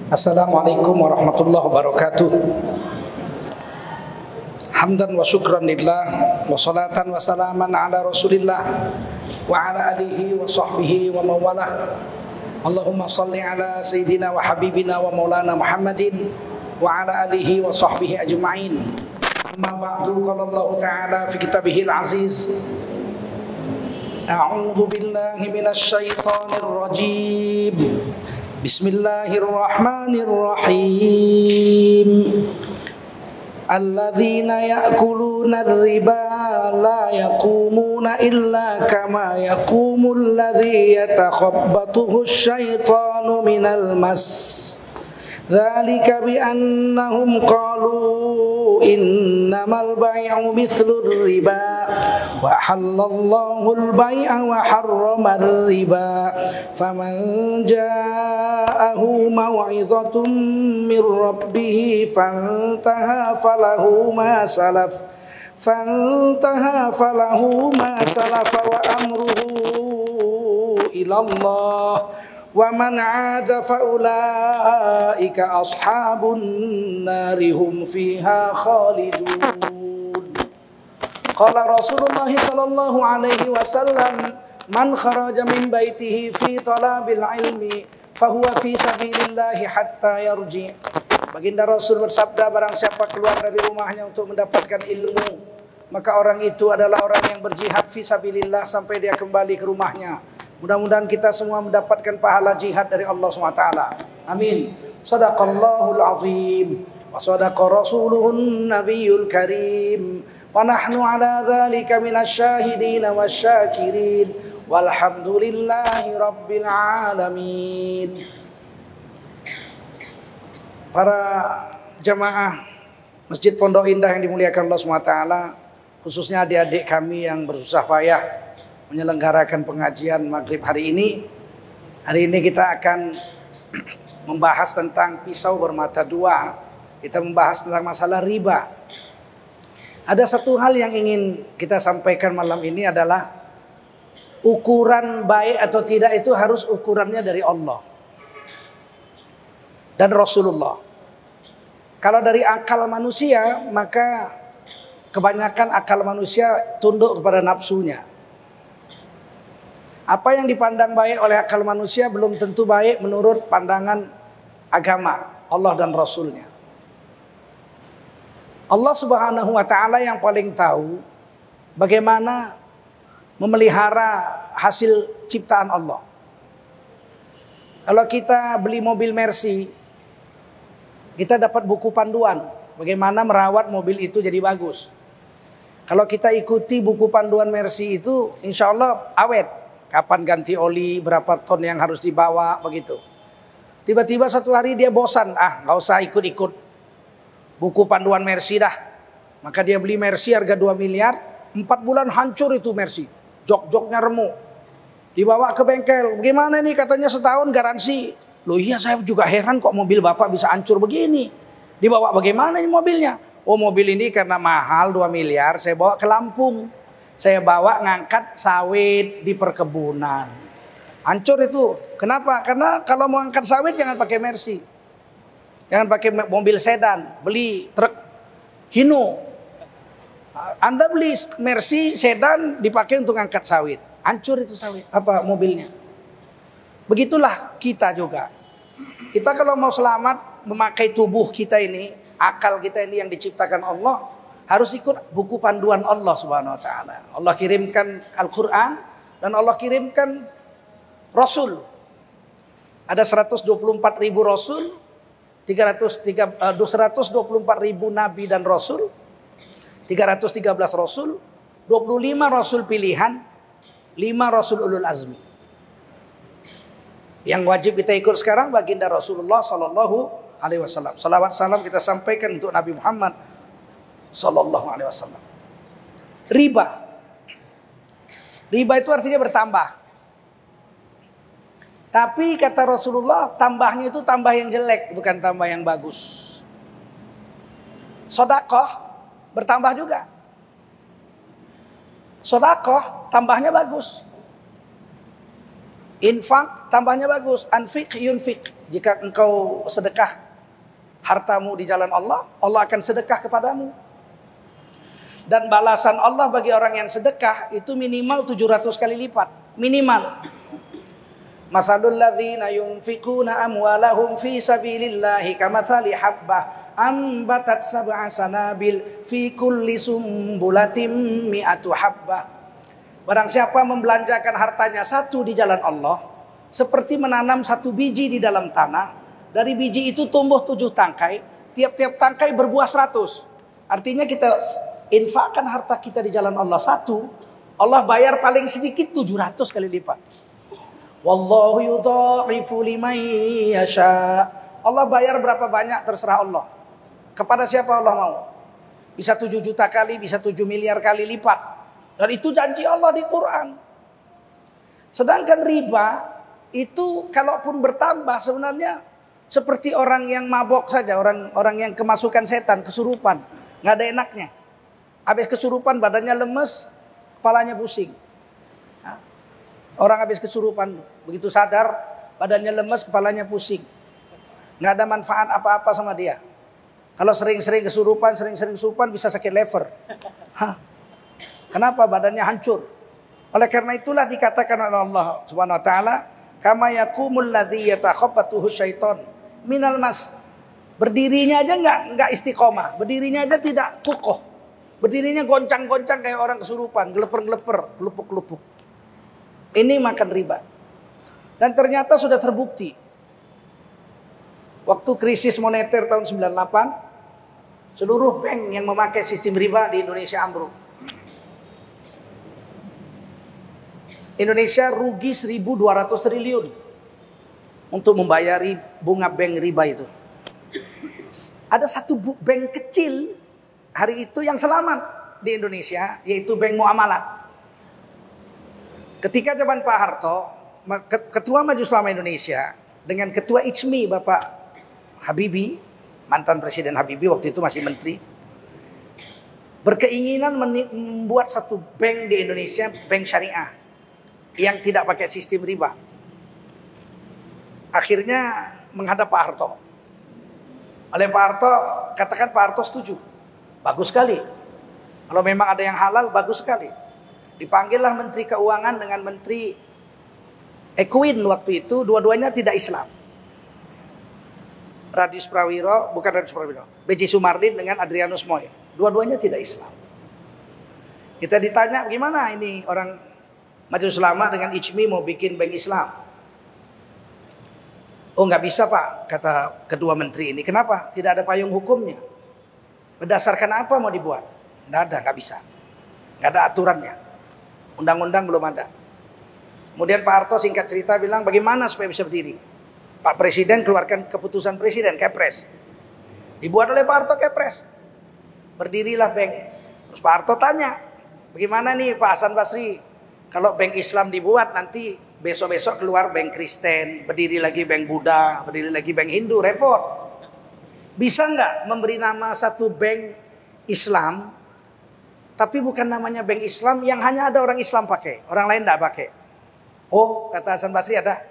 Assalamualaikum warahmatullahi wabarakatuh. Hamdan wa syukran lillah wa salatan wa salaman ala rasulillah wa ala alihi wa sahbihi wa mawalah. Allahumma salli ala sayyidina wa habibina wa maulana Muhammadin wa ala alihi wa sahbihi ajma'in. Amma ba'du, qala Allah ta'ala fi kitabihil aziz, a'udzu billahi minasy syaithanir rajim. Bismillahirrahmanirrahim. Alladzina ya'kuluna ar-riba la yaqumuna illa kama yaqumul ladzi yatakhabbathu asy-syaitanu minal mas. Dzalika bi annahum qalu innamal bai'u mithlur riba wa halallahu al-bai'a wa harrama ar-riba faman ja'ahu maw'izatun min rabbih fantaha falahu ma salaf wa amruhu ila Allah wa man 'ada fa ulaika ashabun nari hum fiha khalidun. Qala Rasulullah sallallahu alaihi wasallam, man kharaja min baitihi fi talabil ilmi fahuwa fi sabilillahi hatta yarji. Baginda Rasul bersabda, barang siapa keluar dari rumahnya untuk mendapatkan ilmu, maka orang itu adalah orang yang berjihad fi sabilillah sampai dia kembali ke rumahnya. Mudah-mudahan kita semua mendapatkan pahala jihad dari Allah SWT. Amin. Sadaqallahul azim wa sadaqa rasuluhun nabiyul karim wa nahnu ala dhalika minasyahidin wasyakirin walhamdulillahi rabbil alamin. Para jamaah Masjid Pondok Indah yang dimuliakan Allah SWT, khususnya adik-adik kami yang bersusah payah menyelenggarakan pengajian maghrib hari ini. Hari ini kita akan membahas tentang pisau bermata dua. Kita membahas tentang masalah riba. Ada satu hal yang ingin kita sampaikan malam ini adalah ukuran baik atau tidak itu harus ukurannya dari Allah dan Rasulullah. Kalau dari akal manusia, maka kebanyakan akal manusia tunduk kepada nafsunya. Apa yang dipandang baik oleh akal manusia belum tentu baik menurut pandangan agama Allah dan Rasulnya. Allah Subhanahu wa ta'ala yang paling tahu bagaimana memelihara hasil ciptaan Allah. Kalau kita beli mobil Mercy, kita dapat buku panduan bagaimana merawat mobil itu jadi bagus. Kalau kita ikuti buku panduan Mercy itu, insya Allah awet. Kapan ganti oli, berapa ton yang harus dibawa, begitu. Tiba-tiba satu hari dia bosan, nggak usah ikut-ikut buku panduan Mercy dah. Maka dia beli Mercy harga 2 miliar, 4 bulan hancur itu Mercy. Jok-joknya remuk. Dibawa ke bengkel, bagaimana nih, katanya setahun garansi. Loh iya, saya juga heran kok mobil bapak bisa hancur begini. Dibawa bagaimana ini mobilnya? Oh, mobil ini karena mahal 2 miliar, saya bawa ke Lampung. Saya bawa ngangkat sawit di perkebunan. Hancur itu. Kenapa? Karena kalau mau ngangkat sawit jangan pakai Mercy. Jangan pakai mobil sedan. Beli truk Hino. Anda beli Mercy sedan dipakai untuk ngangkat sawit. Hancur itu sawit. Apa mobilnya. Begitulah kita juga. Kita kalau mau selamat memakai tubuh kita ini, akal kita ini yang diciptakan Allah, harus ikut buku panduan Allah Subhanahu wa ta'ala. Allah kirimkan Al-Quran dan Allah kirimkan Rasul. Ada 124 ribu Rasul, 224 ribu Nabi dan Rasul, 313 Rasul, 25 Rasul pilihan, 5 Rasul ulul azmi. Yang wajib kita ikut sekarang baginda Rasulullah Sallallahu Alaihi Wasallam. Salawat salam kita sampaikan untuk Nabi Muhammad Sallallahu Alaihi Wasallam. Riba itu artinya bertambah. Tapi kata Rasulullah, tambahnya itu tambah yang jelek, bukan tambah yang bagus. Sedekah bertambah juga. Sedekah tambahnya bagus. Infak tambahnya bagus. Anfiq yunfiq. Jika engkau sedekah hartamu di jalan Allah, Allah akan sedekah kepadamu. Dan balasan Allah bagi orang yang sedekah itu minimal 700 kali lipat. Minimal. Masalul ladzina yunfiquna amwalahum fi sabilillahi kamathali habbah ambatat sab'a sanabil fi kulli sumbulatin mi'atu habbah. Barang siapa membelanjakan hartanya satu di jalan Allah, seperti menanam satu biji di dalam tanah. Dari biji itu tumbuh 7 tangkai, tiap-tiap tangkai berbuah 100. Artinya kita infakkan harta kita di jalan Allah satu, Allah bayar paling sedikit 700 kali lipat. Wallahu yudha'ifu liman yasha. Allah bayar berapa banyak terserah Allah. Kepada siapa Allah mau. Bisa 7 juta kali, bisa 7 miliar kali lipat. Dan itu janji Allah di Quran. Sedangkan riba itu kalaupun bertambah sebenarnya seperti orang yang mabok saja. Orang yang kemasukan setan, kesurupan. Nggak ada enaknya. Habis kesurupan badannya lemes, kepalanya pusing. Orang habis kesurupan, begitu sadar badannya lemes, kepalanya pusing. Nggak ada manfaat apa-apa sama dia. Kalau sering-sering kesurupan bisa sakit lever. Kenapa? Badannya hancur. Oleh karena itulah dikatakan oleh Allah Subhanahu wa taala, kama yaqumul ladzi yatakhabbatuhu syaiton minal mas. Berdirinya aja enggak istiqomah, berdirinya aja tidak kukoh. Berdirinya goncang-goncang kayak orang kesurupan, geleper-geleper, gelupuk-gelupuk. Ini makan riba. Dan ternyata sudah terbukti. Waktu krisis moneter tahun 98, seluruh bank yang memakai sistem riba di Indonesia ambruk. Indonesia rugi 1.200 triliun untuk membayari bunga bank riba itu. Ada satu bank kecil hari itu yang selamat di Indonesia, yaitu Bank Muamalat. Ketika zaman Pak Harto, Ketua Majelis Ulama Indonesia dengan Ketua ICMI Bapak Habibie, mantan Presiden Habibie waktu itu masih menteri, berkeinginan membuat satu bank di Indonesia, bank syariah yang tidak pakai sistem riba. Akhirnya menghadap Pak Harto. Oleh Pak Harto, katakan Pak Harto setuju. Bagus sekali. Kalau memang ada yang halal, bagus sekali. Dipanggillah Menteri Keuangan dengan Menteri Ekuin waktu itu, dua-duanya tidak Islam. Radius Prawiro, bukan Radius Prawiro, B.J. Sumardin dengan Adrianus Moy. Dua-duanya tidak Islam. Kita ditanya, gimana ini orang Majelis Ulama dengan ICMI mau bikin bank Islam? Oh nggak bisa Pak, kata kedua menteri ini. Kenapa? Tidak ada payung hukumnya. Berdasarkan apa mau dibuat? Nggak bisa. Nggak ada aturannya. Undang-undang belum ada. Kemudian Pak Harto singkat cerita bilang bagaimana supaya bisa berdiri. Pak Presiden keluarkan keputusan Presiden, Kepres. Dibuat oleh Pak Harto Kepres. Berdirilah bank. Terus Pak Harto tanya, bagaimana nih Pak Hasan Basri? Kalau bank Islam dibuat nanti besok-besok keluar bank Kristen, berdiri lagi bank Buddha, berdiri lagi bank Hindu, repot. Bisa nggak memberi nama satu bank Islam, tapi bukan namanya bank Islam yang hanya ada orang Islam pakai, orang lain nggak pakai? Oh, kata Hasan Basri ada.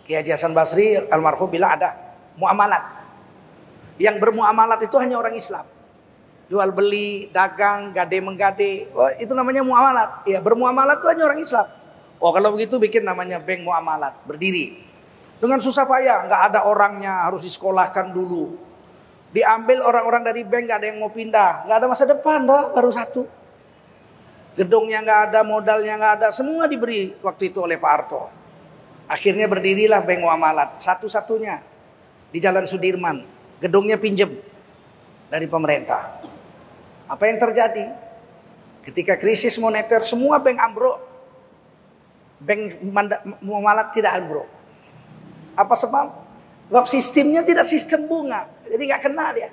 Kiai Haji Hasan Basri almarhum bilang ada. Muamalat. Yang bermuamalat itu hanya orang Islam. Jual beli, dagang, gade menggade, oh, itu namanya muamalat. Ya, bermuamalat itu hanya orang Islam. Oh, kalau begitu bikin namanya bank muamalat, berdiri. Dengan susah payah, nggak ada orangnya, harus disekolahkan dulu. Diambil orang-orang dari bank, nggak ada yang mau pindah, nggak ada masa depan, dah, baru satu. Gedungnya nggak ada, modalnya nggak ada, semua diberi waktu itu oleh Pak Harto. Akhirnya berdirilah bank muamalat, satu-satunya di Jalan Sudirman. Gedungnya pinjem dari pemerintah. Apa yang terjadi? Ketika krisis moneter semua bank ambruk. Bank muamalat tidak ambruk. Apa sebab? Sebab sistemnya tidak sistem bunga. Jadi nggak kena dia.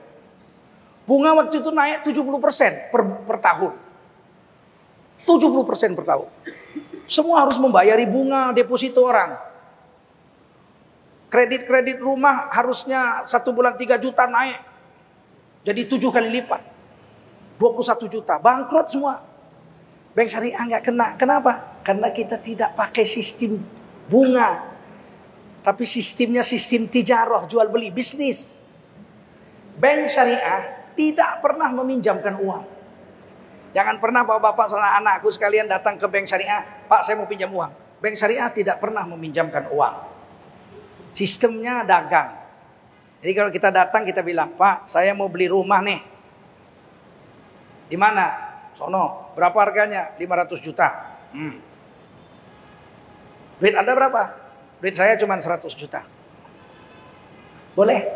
Bunga waktu itu naik 70% per tahun. 70% per tahun. Semua harus membayari bunga deposito orang. Kredit rumah harusnya 1 bulan 3 juta naik. Jadi 7 kali lipat. 21 juta. Bangkrut semua. Bank syariah nggak kena. Kenapa? Karena kita tidak pakai sistem bunga. Tapi sistemnya sistem tijarah, jual beli, bisnis. Bank syariah tidak pernah meminjamkan uang. Jangan pernah bapak-bapak sama anakku sekalian datang ke bank syariah, Pak saya mau pinjam uang. Bank syariah tidak pernah meminjamkan uang. Sistemnya dagang. Jadi kalau kita datang kita bilang, Pak saya mau beli rumah nih. Di mana? Sono. Berapa harganya? 500 juta. Duit Anda berapa? Duit saya cuma 100 juta. Boleh?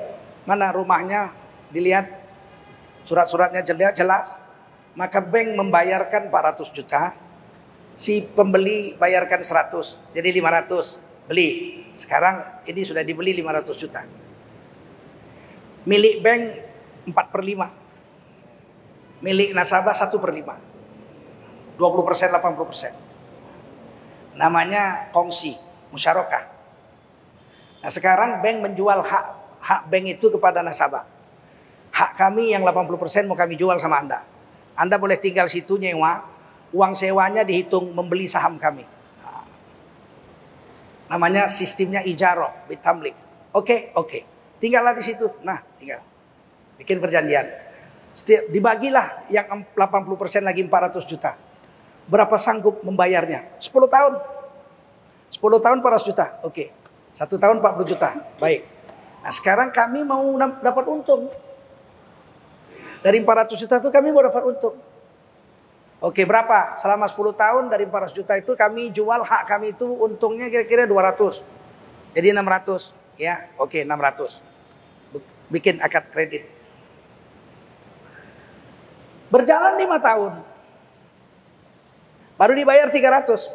Mana rumahnya? Dilihat. Surat-suratnya jelas. Maka bank membayarkan 400 juta. Si pembeli bayarkan 100. Jadi 500. Beli. Sekarang ini sudah dibeli 500 juta. Milik bank 4/5. Milik nasabah 1/5. 20%, 80%. Namanya kongsi, musyarakah. Nah sekarang bank menjual hak bank itu kepada nasabah. Hak kami yang 80% mau kami jual sama Anda. Anda boleh tinggal situ nyewa, uang sewanya dihitung membeli saham kami. Namanya sistemnya ijarah, bitamlik. Oke. Tinggallah di situ. Nah, tinggal. Bikin perjanjian. Dibagilah yang 80% lagi 400 juta. Berapa sanggup membayarnya? 10 tahun. 10 tahun 400 juta. Oke. 1 tahun 40 juta. Baik. Nah sekarang kami mau dapat untung. Dari 400 juta itu kami mau dapat untung. Oke berapa? Selama 10 tahun dari 400 juta itu kami jual hak kami itu untungnya kira-kira 200. Jadi 600. Ya oke 600. Bikin akad kredit. Berjalan 5 tahun. Baru dibayar 300.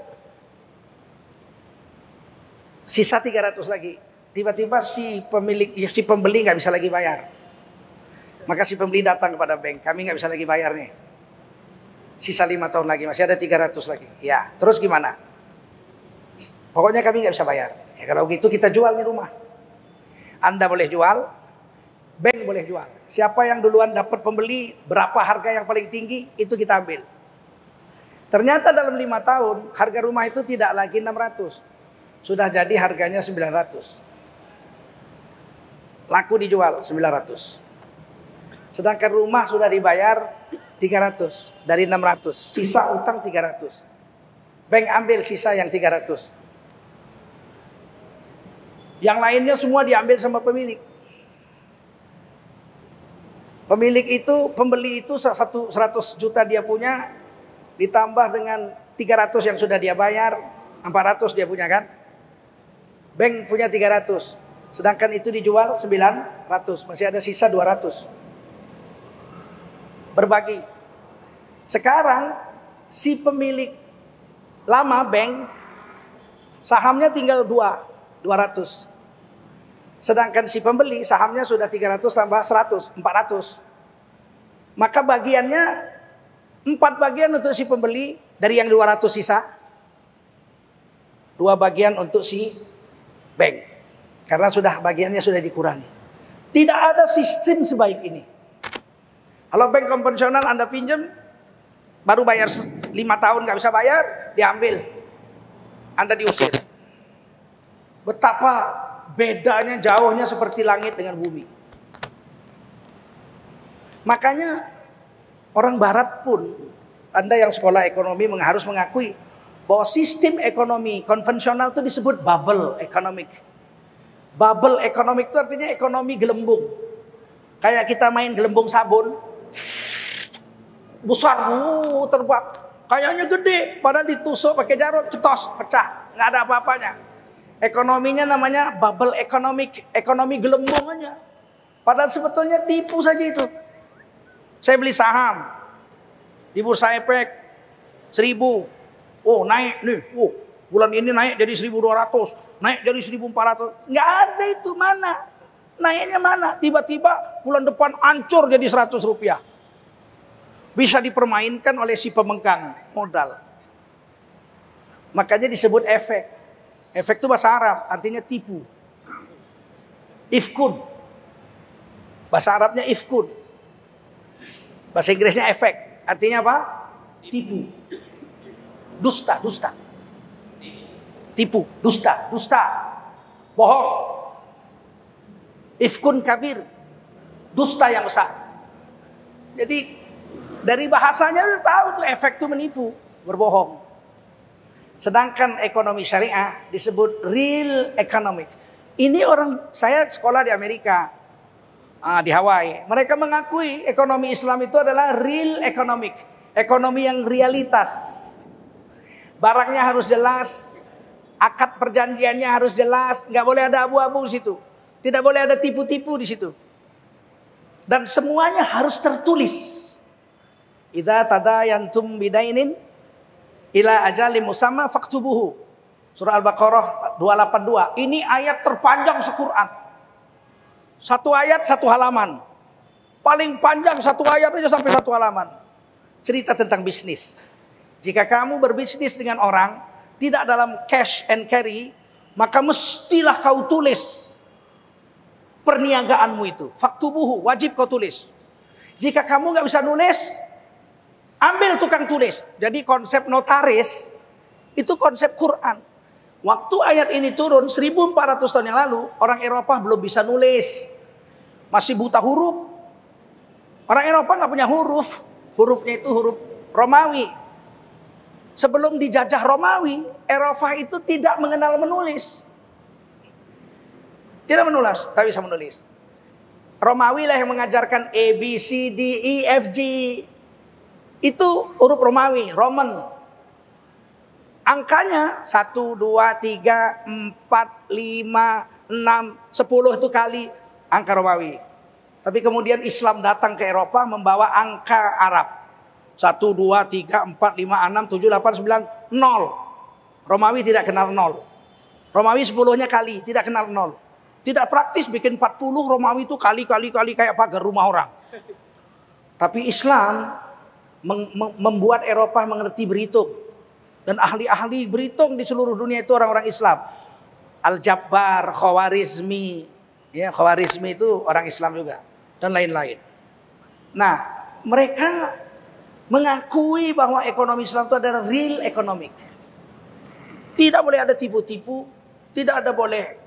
Sisa 300 lagi. Tiba-tiba si pembeli nggak bisa lagi bayar. Maka si pembeli datang kepada bank. Kami nggak bisa lagi bayar nih. Sisa 5 tahun lagi. Masih ada 300 lagi. Ya terus gimana? Pokoknya kami nggak bisa bayar. Ya, kalau gitu kita jual nih rumah. Anda boleh jual. Bank boleh jual. Siapa yang duluan dapat pembeli, berapa harga yang paling tinggi, itu kita ambil. Ternyata dalam 5 tahun, harga rumah itu tidak lagi 600. Sudah jadi harganya 900. Laku dijual 900. Sedangkan rumah sudah dibayar 300 dari 600. Sisa utang 300. Bank ambil sisa yang 300. Yang lainnya semua diambil sama pemilik. Pemilik itu, pembeli itu 100 juta dia punya, ditambah dengan 300 yang sudah dia bayar, 400 dia punya kan? Bank punya 300, sedangkan itu dijual 900, masih ada sisa 200. Berbagi. Sekarang si pemilik lama bank, sahamnya tinggal 200. Sedangkan si pembeli sahamnya sudah 300 tambah 100, 400. Maka bagiannya 4 bagian untuk si pembeli dari yang 200 sisa. 2 bagian untuk si bank. Karena bagiannya sudah dikurangi. Tidak ada sistem sebaik ini. Kalau bank konvensional Anda pinjam, baru bayar 5 tahun nggak bisa bayar, diambil. Anda diusir. Betapa bedanya jauhnya seperti langit dengan bumi. Makanya orang barat pun, Anda yang sekolah ekonomi harus mengakui bahwa sistem ekonomi konvensional itu disebut bubble economic. Bubble economic itu artinya ekonomi gelembung. Kayak kita main gelembung sabun. Besar terbang. Kayaknya gede, padahal ditusuk pakai jarum, cetos, pecah. Nggak ada apa-apanya. Ekonominya namanya bubble economic, ekonomi gelembung aja. Padahal sebetulnya tipu saja itu. Saya beli saham di Bursa Efek 1000. Oh naik nih, bulan ini naik jadi 1200, naik jadi 1400. Nggak ada itu, mana? Naiknya mana? Tiba-tiba bulan depan hancur jadi 100 rupiah. Bisa dipermainkan oleh si pemegang modal. Makanya disebut efek. Efek itu bahasa Arab, artinya tipu. Ifkun. Bahasa Arabnya ifkun. Bahasa Inggrisnya efek. Artinya apa? Tipu. Dusta. tipu, dusta, bohong. Ifkun kabir, dusta yang besar. Jadi dari bahasanya udah tahu tuh efek tuh menipu, berbohong. Sedangkan ekonomi syariah disebut real economic. Ini orang, saya sekolah di Amerika, di Hawaii. Mereka mengakui ekonomi Islam itu adalah real economic. Ekonomi yang realitas. Barangnya harus jelas. Akad perjanjiannya harus jelas. Nggak boleh ada abu-abu di situ. Tidak boleh ada tipu-tipu di situ. Dan semuanya harus tertulis. Idza tadayantum bidainin ila ajalin musamma faktubuhu. Surah Al-Baqarah 282. Ini ayat terpanjang se-Quran. Satu ayat satu halaman. Paling panjang satu ayat aja sampai satu halaman. Cerita tentang bisnis. Jika kamu berbisnis dengan orang tidak dalam cash and carry, maka mestilah kau tulis perniagaanmu itu. Faktubuhu, wajib kau tulis. Jika kamu nggak bisa nulis, ambil tukang tulis. Jadi konsep notaris itu konsep Quran. Waktu ayat ini turun 1400 tahun yang lalu, orang Eropa belum bisa nulis. Masih buta huruf. Orang Eropa nggak punya huruf. Hurufnya itu huruf Romawi. Sebelum dijajah Romawi, Eropa itu tidak mengenal menulis. Tidak menulis, tapi bisa menulis. Romawi lah yang mengajarkan A, B, C, D, E, F, G. Itu huruf Romawi, Roman. Angkanya 1, 2, 3, 4, 5, 6, 10 itu kali angka Romawi. Tapi kemudian Islam datang ke Eropa membawa angka Arab. 1, 2, 3, 4, 5, 6, 7, 8, 9, 0. Romawi tidak kenal 0. Romawi 10-nya kali, tidak kenal 0. Tidak praktis bikin 40 Romawi itu kali kayak pagar rumah orang. Tapi Islam membuat Eropa mengerti berhitung. Dan ahli-ahli berhitung di seluruh dunia itu orang-orang Islam. Al-Jabbar, Khawarizmi. Ya, Khawarizmi itu orang Islam juga. Dan lain-lain. Nah, mereka mengakui bahwa ekonomi Islam itu adalah real economic. Tidak boleh ada tipu-tipu. Tidak ada boleh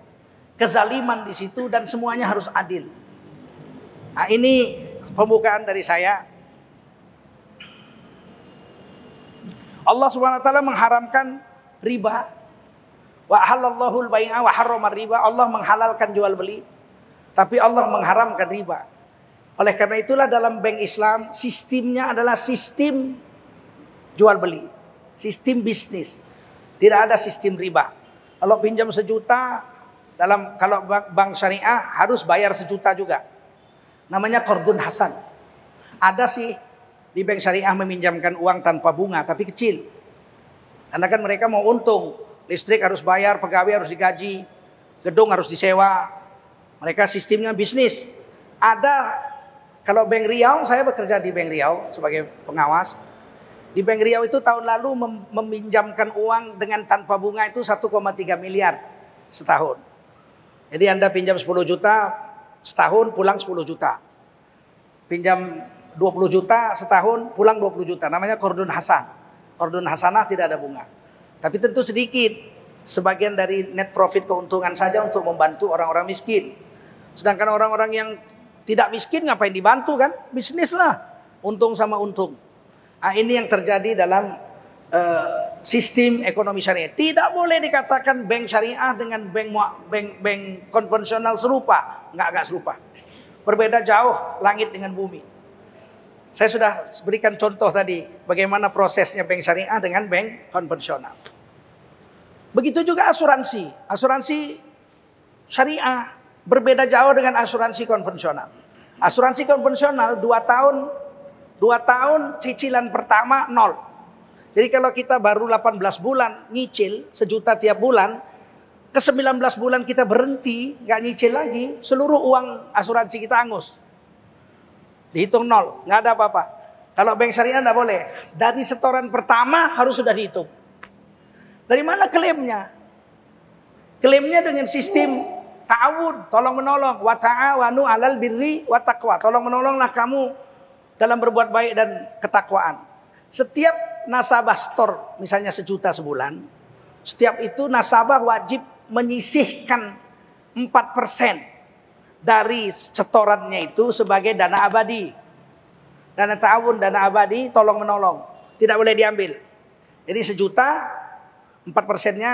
kezaliman di situ. Dan semuanya harus adil. Nah, ini pembukaan dari saya. Allah Subhanahu wa taala mengharamkan riba. Wa halallahu al-bai'a wa harrama riba. Allah menghalalkan jual beli, tapi Allah mengharamkan riba. Oleh karena itulah dalam bank Islam sistemnya adalah sistem jual beli, sistem bisnis. Tidak ada sistem riba. Kalau pinjam 1 juta kalau bank syariah harus bayar 1 juta juga. Namanya qardun hasan. Ada sih di bank syariah meminjamkan uang tanpa bunga tapi kecil. Karena kan mereka mau untung. Listrik harus bayar, pegawai harus digaji, gedung harus disewa. Mereka sistemnya bisnis. Ada, kalau Bank Riau, saya bekerja di Bank Riau sebagai pengawas. Di Bank Riau itu tahun lalu meminjamkan uang dengan tanpa bunga itu 1,3 miliar setahun. Jadi Anda pinjam 10 juta setahun pulang 10 juta. Pinjam 20 juta setahun pulang 20 juta. Namanya qardun hasan. Qardun hasanah tidak ada bunga. Tapi tentu sedikit. Sebagian dari net profit keuntungan saja untuk membantu orang-orang miskin. Sedangkan orang-orang yang tidak miskin ngapain dibantu kan? Bisnis lah. Untung sama untung. Nah, ini yang terjadi dalam sistem ekonomi syariah. Tidak boleh dikatakan bank syariah dengan bank konvensional serupa. Enggak serupa. Berbeda jauh langit dengan bumi. Saya sudah berikan contoh tadi bagaimana prosesnya bank syariah dengan bank konvensional. Begitu juga asuransi. Asuransi syariah berbeda jauh dengan asuransi konvensional. Asuransi konvensional 2 tahun cicilan pertama 0. Jadi kalau kita baru 18 bulan nyicil 1 juta tiap bulan, ke 19 bulan kita berhenti nggak nyicil lagi, seluruh uang asuransi kita angus. Dihitung 0, nggak ada apa-apa. Kalau bank syariah nggak boleh. Dari setoran pertama harus sudah dihitung. Dari mana klaimnya? Klaimnya dengan sistem ta'awun, tolong menolong. Wa ta'awanu 'alal birri wa taqwa. Tolong menolonglah kamu dalam berbuat baik dan ketakwaan. Setiap nasabah store misalnya 1 juta sebulan, Setiap itu nasabah wajib menyisihkan 4% dari setorannya itu sebagai dana abadi. Dana ta'awun, dana abadi, tolong menolong. Tidak boleh diambil. Jadi 1 juta, 4%-nya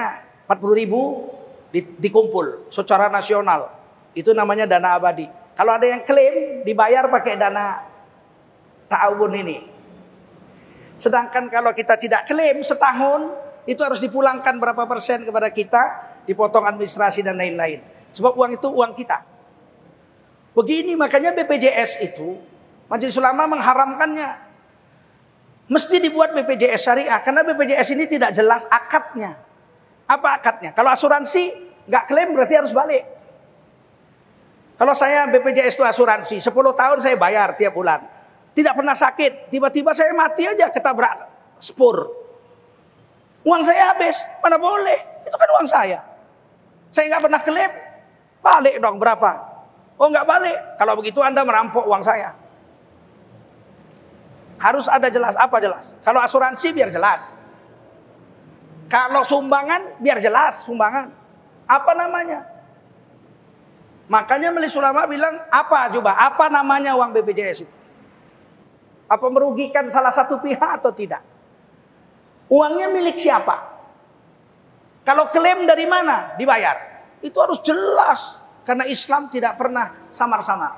40.000 dikumpul secara nasional. Itu namanya dana abadi. Kalau ada yang klaim, dibayar pakai dana ta'awun ini. Sedangkan kalau kita tidak klaim setahun, itu harus dipulangkan berapa persen kepada kita, dipotong administrasi dan lain-lain. Sebab uang itu uang kita. Begini makanya BPJS itu, Majelis Ulama mengharamkannya. Mesti dibuat BPJS syariah, karena BPJS ini tidak jelas akadnya. Apa akadnya? Kalau asuransi, nggak klaim berarti harus balik. Kalau saya BPJS itu asuransi, 10 tahun saya bayar tiap bulan. Tidak pernah sakit, tiba-tiba saya mati aja ketabrak spur. Uang saya habis, mana boleh? Itu kan uang saya. Saya nggak pernah klaim, balik dong berapa? Oh nggak balik, kalau begitu Anda merampok uang saya. Harus ada jelas, apa jelas? Kalau asuransi biar jelas. Kalau sumbangan biar jelas sumbangan. Apa namanya? Makanya Majelis Ulama bilang apa coba? Apa namanya uang BPJS itu? Apa merugikan salah satu pihak atau tidak? Uangnya milik siapa? Kalau klaim dari mana dibayar? Itu harus jelas. Karena Islam tidak pernah samar-samar.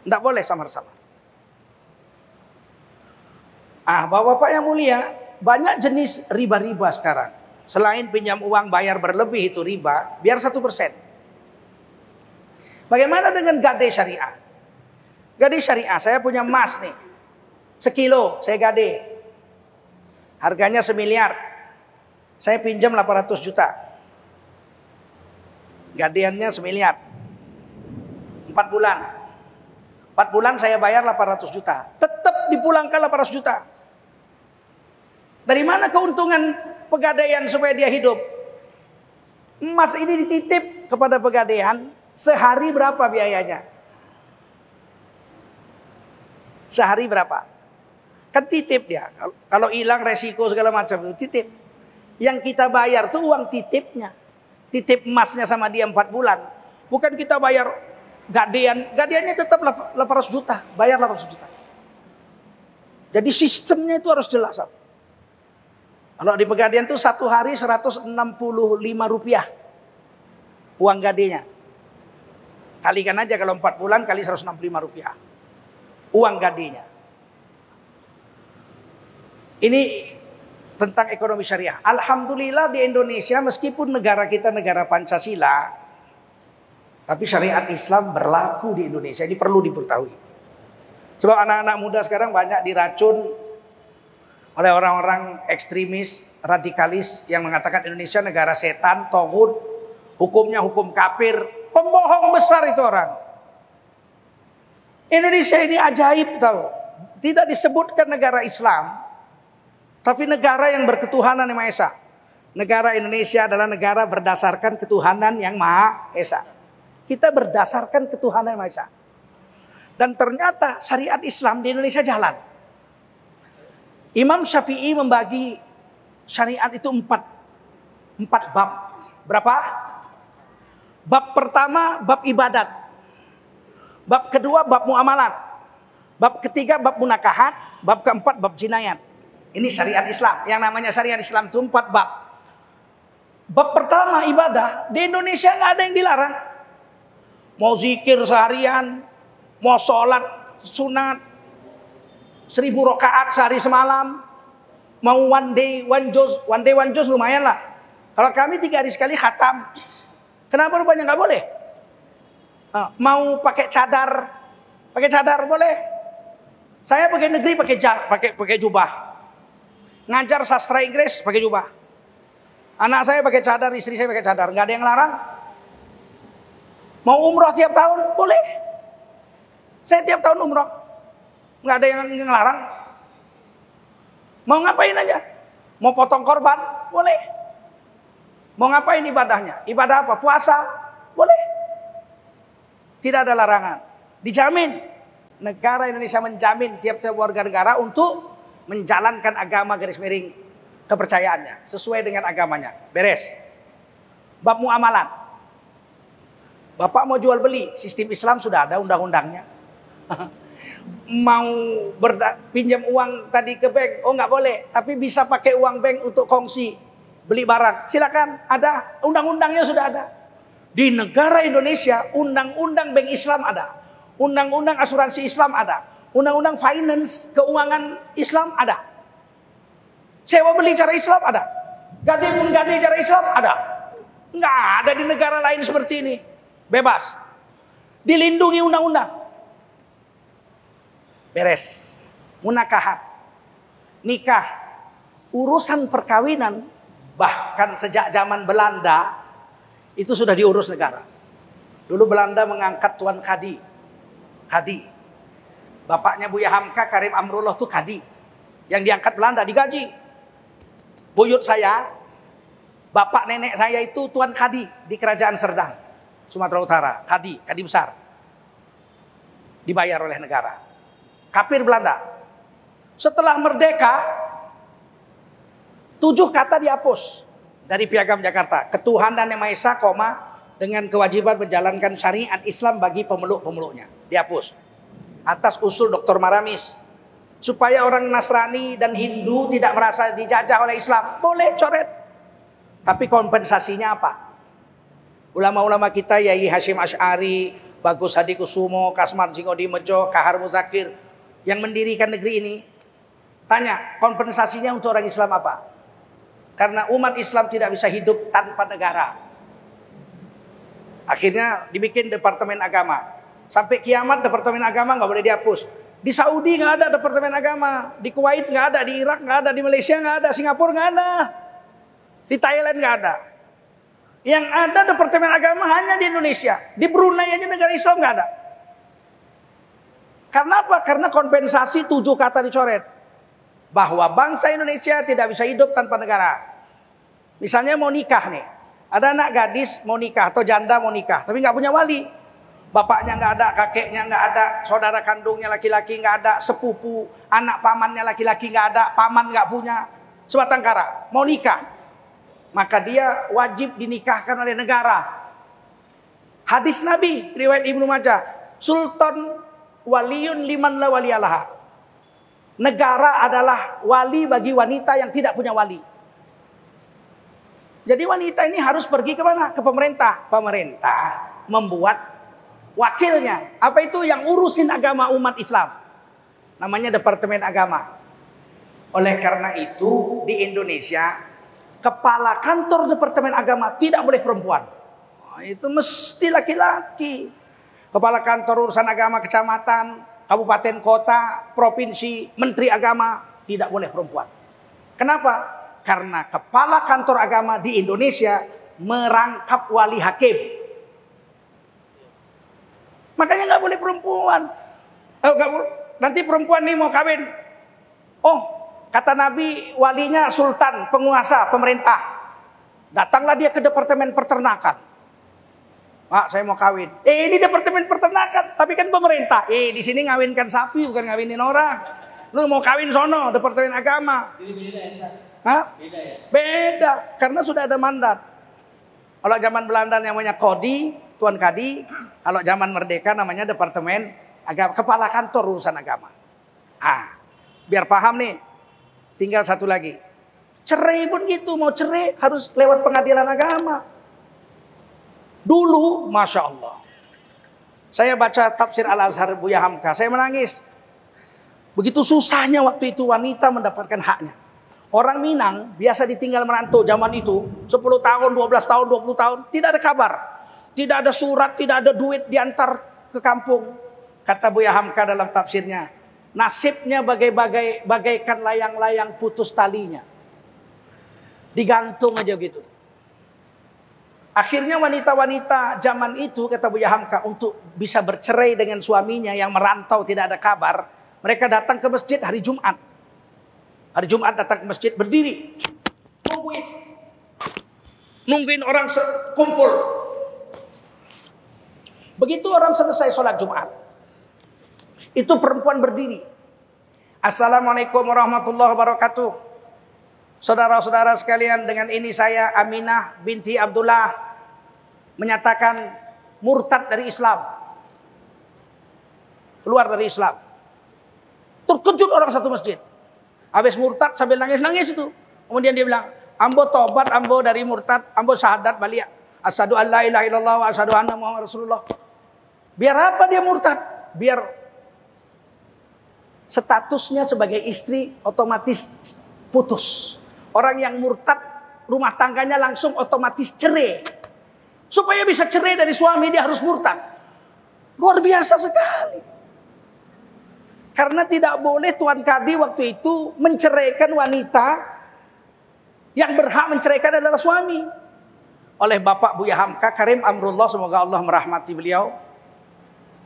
Tidak boleh samar-samar. Bapak-bapak yang mulia, banyak jenis riba-riba sekarang. Selain pinjam uang bayar berlebih itu riba, biar 1%. Bagaimana dengan gade syariah? Gade syariah, saya punya emas nih. 1 kilo saya gade. Harganya 1 miliar. Saya pinjam 800 juta. Gadeannya 1 miliar. 4 bulan. 4 bulan saya bayar 800 juta. Tetap dipulangkan 800 juta. Dari mana keuntungan pegadaian supaya dia hidup? Emas ini dititip kepada pegadaian, sehari berapa biayanya? Sehari berapa? Kan titip dia. Kalau hilang resiko segala macam itu titip. Yang kita bayar tuh uang titipnya. Titip emasnya sama dia 4 bulan. Bukan kita bayar gadean. Gadeannya tetap 800 juta. Bayar 800 juta. Jadi sistemnya itu harus jelas. Kalau di pegadaian tuh 1 hari 165 rupiah. Uang gadenya. Kalikan aja kalau 4 bulan kali 165 rupiah. Uang gadenya. Ini tentang ekonomi syariah. Alhamdulillah di Indonesia meskipun negara kita negara Pancasila, tapi syariat Islam berlaku di Indonesia. Ini perlu diberitahui. Sebab anak-anak muda sekarang banyak diracun oleh orang-orang ekstremis, radikalis yang mengatakan Indonesia negara setan, toghut, hukumnya hukum kafir. Pembohong besar itu orang. Indonesia ini ajaib tahu. Tidak disebutkan negara Islam, tapi negara yang berketuhanan yang Maha Esa. Negara Indonesia adalah negara berdasarkan ketuhanan yang Maha Esa. Kita berdasarkan ketuhanan yang Maha Esa. Dan ternyata syariat Islam di Indonesia jalan. Imam Syafi'i membagi syariat itu 4 bab. Berapa? Bab pertama bab ibadat. Bab kedua bab muamalat. Bab ketiga bab munakahat. Bab keempat bab jinayat. Ini syariat Islam. Yang namanya syariat Islam itu 4 bab. Bab pertama ibadah. Di Indonesia nggak ada yang dilarang. Mau zikir seharian, mau sholat sunat 1000 rakaat sehari semalam, mau one day one juz lumayan lah. Kalau kami 3 hari sekali khatam. Kenapa rupanya nggak boleh? Mau pakai cadar boleh. Saya pakai negeri pakai jubah. Ngajar sastra Inggris pakai jubah. Anak saya pakai cadar, istri saya pakai cadar. Nggak ada yang larang. Mau umroh tiap tahun boleh. Saya tiap tahun umroh. Nggak ada yang larang. Mau ngapain aja. Mau potong korban boleh. Mau ngapain ibadahnya? Ibadah apa? Puasa boleh. Tidak ada larangan. Dijamin. Negara Indonesia menjamin tiap-tiap warga negara untuk menjalankan agama garis miring kepercayaannya sesuai dengan agamanya. Beres. Bab muamalat. Bapak mau jual beli, sistem Islam sudah ada undang-undangnya. Mau pinjam uang tadi ke bank, oh nggak boleh, tapi bisa pakai uang bank untuk kongsi beli barang. Silakan, ada undang-undangnya sudah ada. Di negara Indonesia, undang-undang bank Islam ada, undang-undang asuransi Islam ada, undang-undang finance keuangan Islam ada, sewa beli cara Islam ada, gade pun gade cara Islam ada. Nggak ada di negara lain seperti ini. Bebas, dilindungi undang-undang. Beres. Munakahat, nikah, urusan perkawinan bahkan sejak zaman Belanda itu sudah diurus negara. Dulu Belanda mengangkat Tuan Kadi. Bapaknya Buya Hamka, Karim Amrullah itu Kadi. Yang diangkat Belanda, digaji. Buyut saya, bapak nenek saya itu Tuan Kadi di Kerajaan Serdang, Sumatera Utara. Kadi besar. Dibayar oleh negara. Kafir Belanda. Setelah merdeka, 7 kata dihapus dari Piagam Jakarta. Ketuhanan yang Maha Esa, dengan kewajiban menjalankan syariat Islam bagi pemeluk-pemeluknya. Dihapus. Atas usul Dr. Maramis. Supaya orang Nasrani dan Hindu tidak merasa dijajah oleh Islam. Boleh coret. Tapi kompensasinya apa? Ulama-ulama kita, Yai Hashim Asy'ari, Bagus Hadi Kusumo, Kasman Singodimedjo, Kahar Muzakir, yang mendirikan negeri ini, tanya kompensasinya untuk orang Islam apa? Karena umat Islam tidak bisa hidup tanpa negara. Akhirnya dibikin Departemen Agama. Sampai kiamat Departemen Agama nggak boleh dihapus. Di Saudi nggak ada Departemen Agama, di Kuwait nggak ada, di Irak nggak ada, di Malaysia nggak ada, Singapura nggak ada, di Thailand nggak ada. Yang ada Departemen Agama hanya di Indonesia. Di Brunei aja negara Islam nggak ada. Karena apa? Karena kompensasi 7 kata dicoret. Bahwa bangsa Indonesia tidak bisa hidup tanpa negara. Misalnya mau nikah nih. Ada anak gadis mau nikah atau janda mau nikah. Tapi nggak punya wali. Bapaknya nggak ada, kakeknya nggak ada, saudara kandungnya laki-laki nggak ada, sepupu, anak pamannya laki-laki nggak ada, paman nggak punya, sebatang kara. Mau nikah. Maka dia wajib dinikahkan oleh negara. Hadis Nabi, riwayat Ibnu Majah. Sultan waliyun liman la waliyalaha. Negara adalah wali bagi wanita yang tidak punya wali. Jadi wanita ini harus pergi ke mana? Ke pemerintah. Pemerintah membuat wakilnya. Apa itu? Yang urusin agama umat Islam. Namanya Departemen Agama. Oleh karena itu di Indonesia, kepala kantor Departemen Agama tidak boleh perempuan. Itu mesti laki-laki. Kepala kantor urusan agama kecamatan, kabupaten, kota, provinsi, menteri agama tidak boleh perempuan. Kenapa? Karena kepala kantor agama di Indonesia merangkap wali hakim. Makanya nggak boleh perempuan. Nanti perempuan nih mau kawin. Oh, kata Nabi walinya sultan, penguasa, pemerintah. Datanglah dia ke Departemen Peternakan. Pak, saya mau kawin. Ini Departemen Peternakan, tapi kan pemerintah. Di sini ngawinkan sapi, bukan ngawinin orang. Lu mau kawin sono, Departemen Agama. Jadi beda ya? Hah? Beda ya? Beda, karena sudah ada mandat. Kalau zaman Belanda namanya Kodi, Tuan Kadi. Kalau zaman Merdeka namanya Departemen Agama, kepala kantor urusan agama. Biar paham nih. Tinggal satu lagi. Cerai pun gitu, mau cerai harus lewat pengadilan agama. Dulu, Masya Allah, saya baca tafsir Al-Azhar Buya Hamka, saya menangis. Begitu susahnya waktu itu wanita mendapatkan haknya. Orang Minang biasa ditinggal merantau zaman itu, 10 tahun, 12 tahun, 20 tahun, tidak ada kabar. Tidak ada surat, tidak ada duit diantar ke kampung. Kata Buya Hamka dalam tafsirnya, nasibnya bagaikan layang-layang putus talinya. Digantung aja gitu. Akhirnya wanita-wanita zaman itu, kata Buya Hamka, untuk bisa bercerai dengan suaminya yang merantau tidak ada kabar, mereka datang ke masjid hari Jumat. Hari Jumat datang ke masjid, berdiri, nungguin orang kumpul. Begitu orang selesai sholat Jumat, itu perempuan berdiri. Assalamualaikum warahmatullahi wabarakatuh. Saudara-saudara sekalian, dengan ini saya Aminah binti Abdullah menyatakan murtad dari Islam. Keluar dari Islam. Terkejut orang satu masjid. Habis murtad sambil nangis-nangis itu. Kemudian dia bilang, ambo tobat, ambo dari murtad, ambo syahadat balik. Asyhadu an la ilaha illallah wa asyhadu anna Muhammad Rasulullah. Biar apa dia murtad? Biar statusnya sebagai istri otomatis putus. Orang yang murtad rumah tangganya langsung otomatis cerai. Supaya bisa cerai dari suami dia harus murtad. Luar biasa sekali. Karena tidak boleh Tuan Kadi waktu itu menceraikan wanita yang berhak menceraikan adalah suami. Oleh Bapak Buya Hamka Karim Amrullah, semoga Allah merahmati beliau.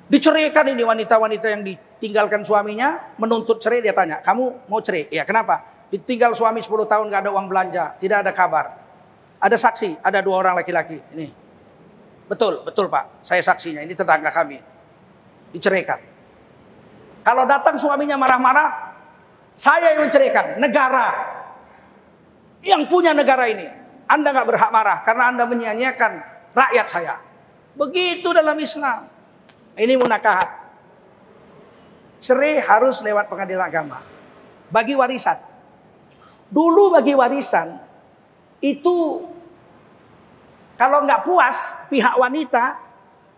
Diceraikan ini wanita-wanita yang ditinggalkan suaminya, menuntut cerai. Dia tanya, kamu mau cerai? Ya, kenapa? Ditinggal suami 10 tahun gak ada uang belanja, tidak ada kabar. Ada saksi, ada 2 orang laki-laki. Ini betul Pak, saya saksinya. Ini tetangga kami. Diceraikan. Kalau datang suaminya marah-marah, saya yang menceraikan. Negara yang punya negara ini, Anda gak berhak marah karena Anda menyia-nyiakan rakyat saya. Begitu dalam Islam. Ini munakahat. Cerai harus lewat pengadilan agama. Bagi warisan. Dulu bagi warisan itu kalau nggak puas pihak wanita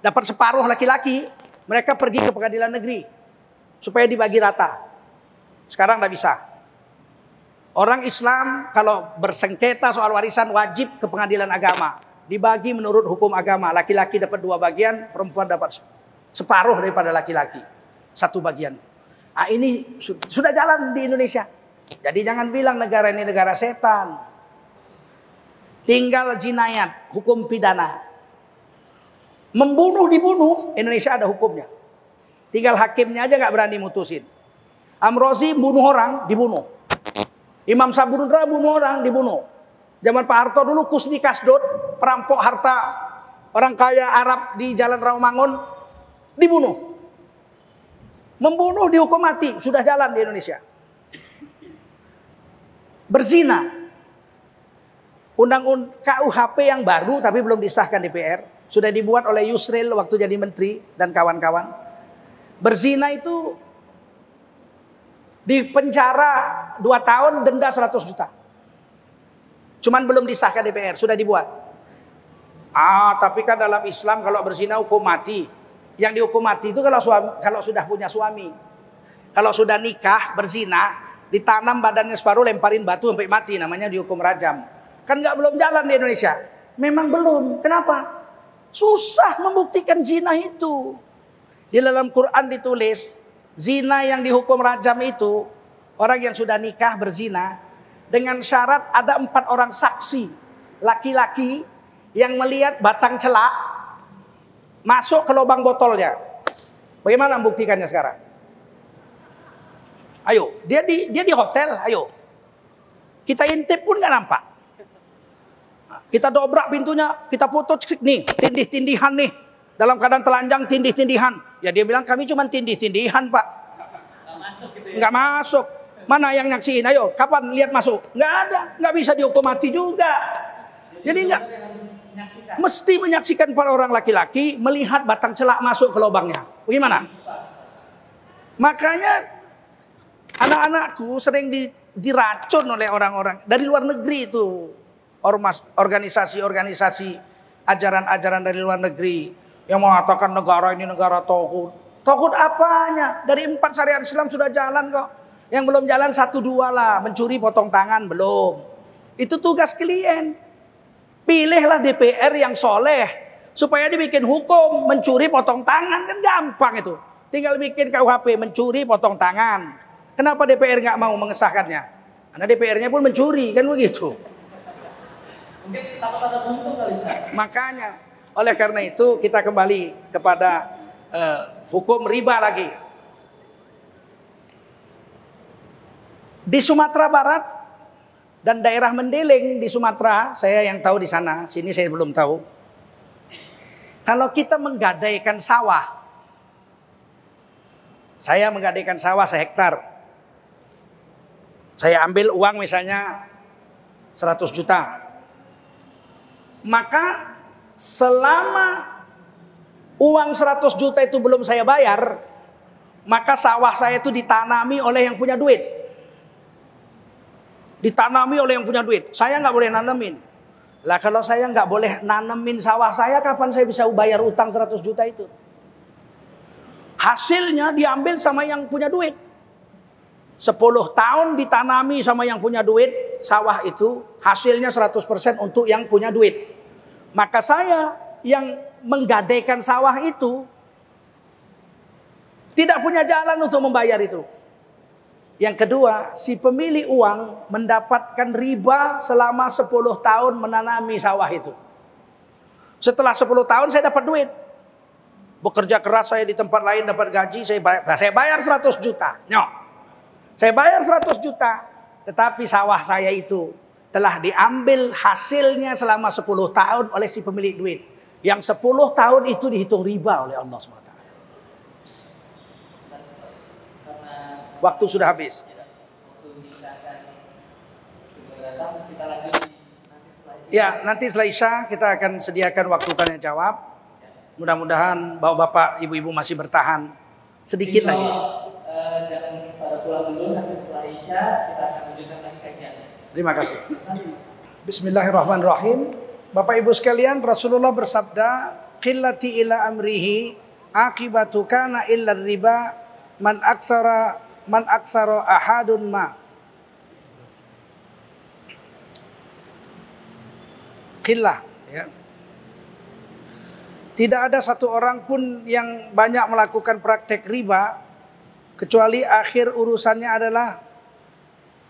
dapat separuh laki-laki, mereka pergi ke pengadilan negeri supaya dibagi rata. Sekarang nggak bisa. Orang Islam kalau bersengketa soal warisan wajib ke pengadilan agama, dibagi menurut hukum agama. Laki-laki dapat 2 bagian, perempuan dapat separuh daripada laki-laki, 1 bagian. Nah, ini sudah jalan di Indonesia. Jadi jangan bilang negara ini negara setan. Tinggal jinayat, hukum pidana. Membunuh dibunuh, Indonesia ada hukumnya. Tinggal hakimnya aja nggak berani mutusin. Amrozi bunuh orang, dibunuh. Imam Sabudra bunuh orang, dibunuh. Zaman Pak Harto dulu Kusni Kasdot, perampok harta orang kaya Arab di Jalan Rawamangun, dibunuh. Membunuh dihukum mati, sudah jalan di Indonesia. Berzina, undang-undang KUHP yang baru tapi belum disahkan DPR, sudah dibuat oleh Yusril waktu jadi menteri dan kawan-kawan. Berzina itu dipenjara 2 tahun, denda 100 juta. Cuman belum disahkan DPR, sudah dibuat. Tapi kan dalam Islam kalau berzina hukum mati. Yang dihukum mati itu kalau sudah punya suami. Kalau sudah nikah berzina, ditanam badannya separuh, lemparin batu sampai mati, namanya dihukum rajam. Kan belum jalan di Indonesia. Memang belum. Kenapa? Susah membuktikan zina itu. Di dalam Quran ditulis, zina yang dihukum rajam itu orang yang sudah nikah berzina dengan syarat ada 4 orang saksi laki-laki yang melihat batang celak masuk ke lubang botolnya. Bagaimana membuktikannya sekarang? Ayo, dia di hotel, ayo. Kita intip pun nggak nampak. Kita dobrak pintunya, kita foto nih, tindih-tindihan nih. Dalam keadaan telanjang, tindih-tindihan. Ya dia bilang kami cuma tindih-tindihan Pak. Nggak masuk. Mana yang nyaksiin? Ayo, kapan lihat masuk? Nggak ada, nggak bisa dihukum mati juga. Jadi nggak, mesti menyaksikan para orang laki-laki melihat batang celak masuk ke lubangnya. Bagaimana? Makanya anak-anakku sering diracun oleh orang-orang dari luar negeri itu. Ormas, organisasi-organisasi, ajaran-ajaran dari luar negeri. Yang mengatakan negara ini negara tauhid. Tauhid apanya? Dari 4 syariat Islam sudah jalan kok. Yang belum jalan 1-2 lah. Mencuri potong tangan belum. Itu tugas klien. Pilihlah DPR yang soleh. Supaya dibikin hukum. Mencuri potong tangan kan gampang itu. Tinggal bikin KUHP mencuri potong tangan. Kenapa DPR nggak mau mengesahkannya? Karena DPR-nya pun mencuri, kan begitu. Mungkin takut ada buntung kali. Makanya, oleh karena itu kita kembali kepada hukum riba lagi. Di Sumatera Barat dan daerah Mendeleng di Sumatera, saya yang tahu di sana, sini saya belum tahu. Kalau kita menggadaikan sawah, saya menggadaikan sawah 1 hektar. Saya ambil uang misalnya 100 juta. Maka selama uang 100 juta itu belum saya bayar, maka sawah saya itu ditanami oleh yang punya duit. Ditanami oleh yang punya duit. Saya nggak boleh nanemin. Lah kalau saya nggak boleh nanemin sawah saya, kapan saya bisa bayar utang 100 juta itu? Hasilnya diambil sama yang punya duit. 10 tahun ditanami sama yang punya duit, sawah itu hasilnya 100% untuk yang punya duit. Maka saya yang menggadaikan sawah itu tidak punya jalan untuk membayar itu. Yang kedua, si pemilik uang mendapatkan riba selama 10 tahun menanami sawah itu. Setelah 10 tahun saya dapat duit. Bekerja keras saya di tempat lain dapat gaji, saya bayar 100 juta. Saya bayar 100 juta, tetapi sawah saya itu telah diambil hasilnya selama 10 tahun oleh si pemilik duit. Yang 10 tahun itu dihitung riba oleh Allah SWT. Waktu sudah habis. Ya, nanti setelah Isya kita akan sediakan waktu tanya jawab. Mudah-mudahan bapak-bapak, ibu-ibu masih bertahan sedikit lagi. Jangan pada pulang dulu, nanti setelah Isya kita akan lanjutkan lagi kajiannya. Terima kasih. Bismillahirrahmanirrahim. Bapak Ibu sekalian, Rasulullah bersabda, qillati ila amrihi akibatu kana illa riba man aktsara ahadun ma. Qillah, ya. Tidak ada satu orang pun yang banyak melakukan praktek riba kecuali akhir urusannya adalah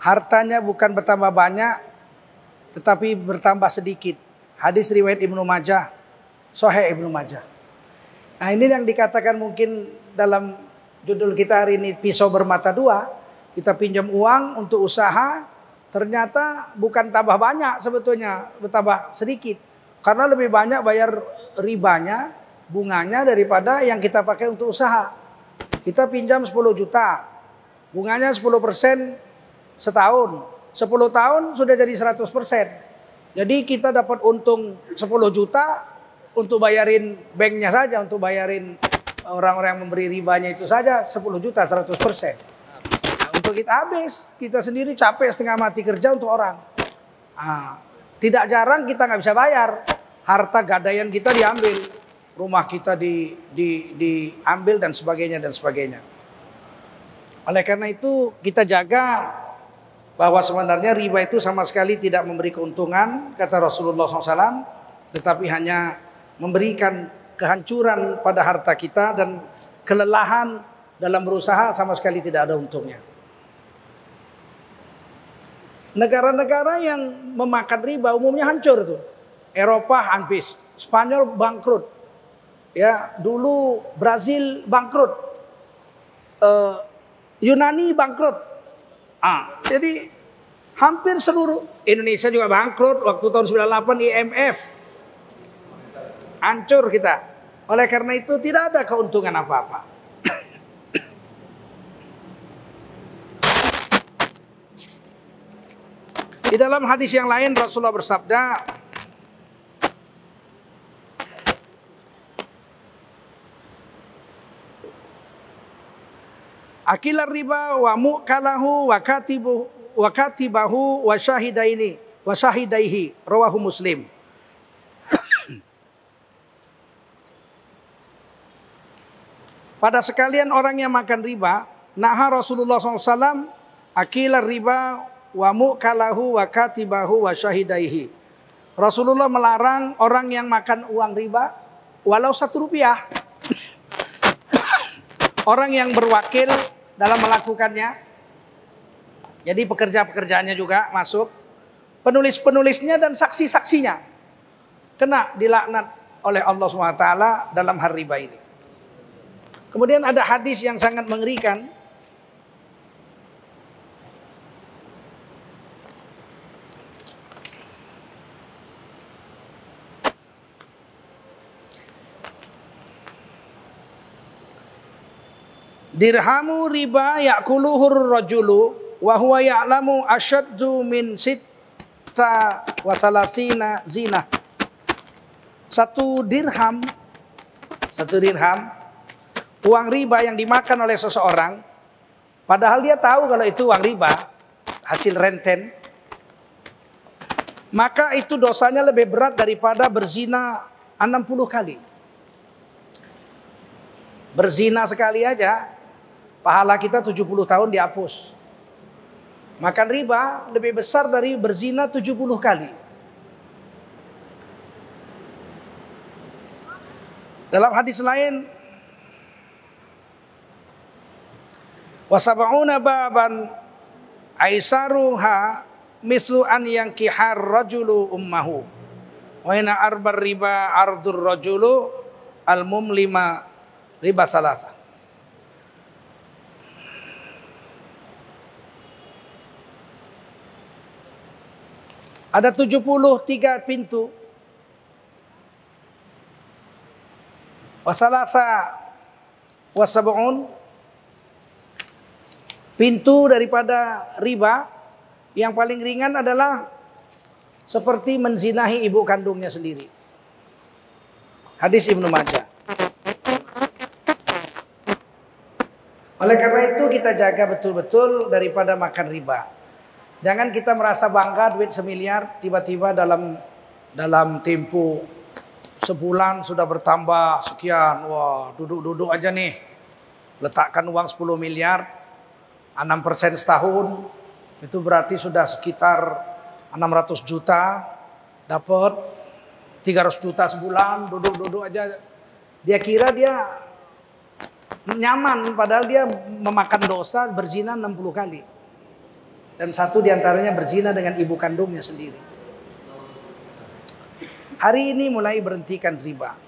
hartanya bukan bertambah banyak tetapi bertambah sedikit. Hadis riwayat Ibnu Majah, Sahih Ibnu Majah. Nah, ini yang dikatakan mungkin dalam judul kita hari ini, pisau bermata dua. Kita pinjam uang untuk usaha, ternyata bukan tambah banyak sebetulnya, bertambah sedikit. Karena lebih banyak bayar ribanya, bunganya daripada yang kita pakai untuk usaha. Kita pinjam 10 juta, bunganya 10% setahun. 10 tahun sudah jadi 100%. Jadi kita dapat untung 10 juta untuk bayarin banknya saja, untuk bayarin orang-orang yang memberi ribanya itu saja 10 juta 100%. Nah, untuk kita habis, kita sendiri capek setengah mati kerja untuk orang. Nah, tidak jarang kita nggak bisa bayar, harta gadaian kita diambil, rumah kita diambil dan sebagainya dan sebagainya. Oleh karena itu kita jaga bahwa sebenarnya riba itu sama sekali tidak memberi keuntungan, kata Rasulullah SAW, tetapi hanya memberikan kehancuran pada harta kita dan kelelahan dalam berusaha, sama sekali tidak ada untungnya. Negara-negara yang memakan riba umumnya hancur tuh. Eropa habis, Spanyol bangkrut, ya dulu Brazil bangkrut, Yunani bangkrut. Jadi hampir seluruh Indonesia juga bangkrut waktu tahun 98 IMF. Hancur kita. Oleh karena itu tidak ada keuntungan apa-apa. Di dalam hadis yang lain Rasulullah bersabda, akilar riba wa mu'kalahu wa katibahu wa syahidaihi rawahu Muslim. Pada sekalian orang yang makan riba, naha Rasulullah SAW akilar riba wa mu'kalahu wa katibahu wa syahidaihi. Rasulullah melarang orang yang makan uang riba walau 1 rupiah. Orang yang berwakil dalam melakukannya, jadi pekerja-pekerjaannya juga masuk, penulis-penulisnya dan saksi-saksinya kena dilaknat oleh Allah SWT dalam hal riba ini. Kemudian ada hadis yang sangat mengerikan. Dirhamu riba ya'kuluhur rajulu wa huwa ya'lamu asyaddu min mi'ata wa salasina zina. Satu dirham, uang riba yang dimakan oleh seseorang, padahal dia tahu kalau itu uang riba, hasil renten, maka itu dosanya lebih berat daripada berzina 60 kali. Berzina sekali aja, pahala kita 70 tahun dihapus. Makan riba lebih besar dari berzina 70 kali. Dalam hadis lain, wasab'una baban aisaruha mislu an yankihar rajulu ummahu wa ina arbar riba ardur rajulu al-mumlima riba salasa. Ada 73 pintu. Wasalasa wasab'un, pintu daripada riba. Yang paling ringan adalah seperti menzinahi ibu kandungnya sendiri. Hadis Ibnu Majah. Oleh karena itu kita jaga betul-betul daripada makan riba. Jangan kita merasa bangga duit semiliar tiba-tiba dalam tempo sebulan sudah bertambah sekian. Wah, duduk-duduk aja nih. Letakkan uang 10 miliar, 6% setahun, itu berarti sudah sekitar 600 juta. Dapat 300 juta sebulan, duduk-duduk aja. Dia kira dia nyaman, padahal dia memakan dosa berzina 60 kali. Dan satu diantaranya berzina dengan ibu kandungnya sendiri. Hari ini mulai berhentikan riba.